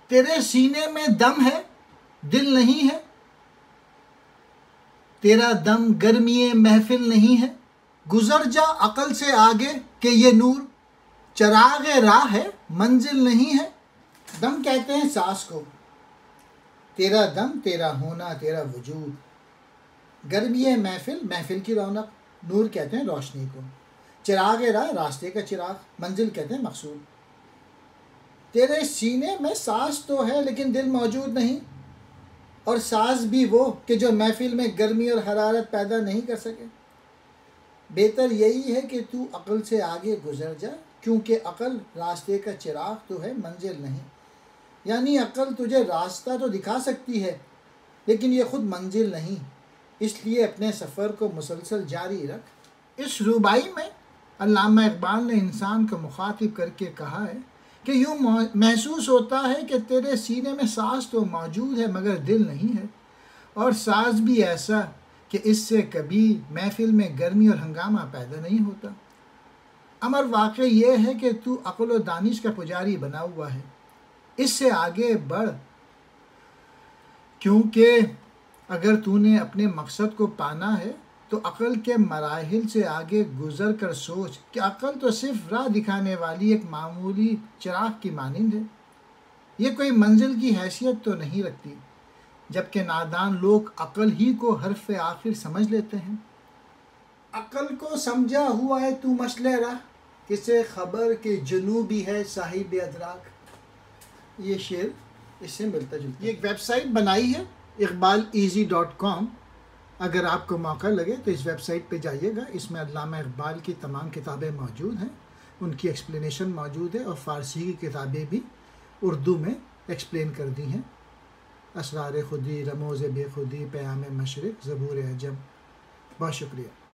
तेरे सीने में दम है दिल नहीं है, तेरा दम गर्मी महफिल नहीं है। गुजर जा अकल से आगे कि ये नूर चराग राह है मंजिल नहीं है। दम कहते हैं सांस को, तेरा दम तेरा होना तेरा वजूद। गर्मी महफिल महफिल की रौनक। नूर कहते हैं रोशनी को, चिराग राह रास्ते का चिराग, मंजिल कहते हैं मकसूद। तेरे सीने में सांस तो है लेकिन दिल मौजूद नहीं, और सांस भी वो कि जो महफिल में गर्मी और हरारत पैदा नहीं कर सके। बेहतर यही है कि तू अक्ल से आगे गुजर जा, क्योंकि अक्ल रास्ते का चिराग तो है मंजिल नहीं। यानी अक्ल तुझे रास्ता तो दिखा सकती है लेकिन ये खुद मंजिल नहीं, इसलिए अपने सफ़र को मुसलसल जारी रख। इस रुबाई में अल्लामा इकबाल ने इंसान को मुखातिब करके कहा है कि यूँ महसूस होता है कि तेरे सीने में सांस तो मौजूद है मगर दिल नहीं है, और सांस भी ऐसा कि इससे कभी महफिल में गर्मी और हंगामा पैदा नहीं होता। अमर वाक़ई ये है कि तू अक़ल व दानिश का पुजारी बना हुआ है, इससे आगे बढ़, क्योंकि अगर तूने अपने मकसद को पाना है तो अक़ल के मराहिल से आगे गुज़र कर सोच कि अक़ल तो सिर्फ राह दिखाने वाली एक मामूली चिराग की मानिंद है, ये कोई मंजिल की हैसियत तो नहीं रखती। जबकि नादान लोग अक़ल ही को हर्फ आखिर समझ लेते हैं। अक़ल को समझा हुआ है तू मसले राह, किसे खबर के जनूबी है साहिब अदराक। ये शेर इससे मिलता जुलता। ये एक वेबसाइट बनाई है iqbaleasy.com। अगर आपको मौका लगे तो इस वेबसाइट पे जाइएगा। इसमें अल्लामा इकबाल की तमाम किताबें मौजूद हैं, उनकी एक्सप्लेनेशन मौजूद है, और फ़ारसी की किताबें भी उर्दू में एक्सप्लेन कर दी हैं। असरार खुदी, रमोज़ बेखुदी, क़याम मशरिक़, ज़बूर अजम। बहुत शुक्रिया।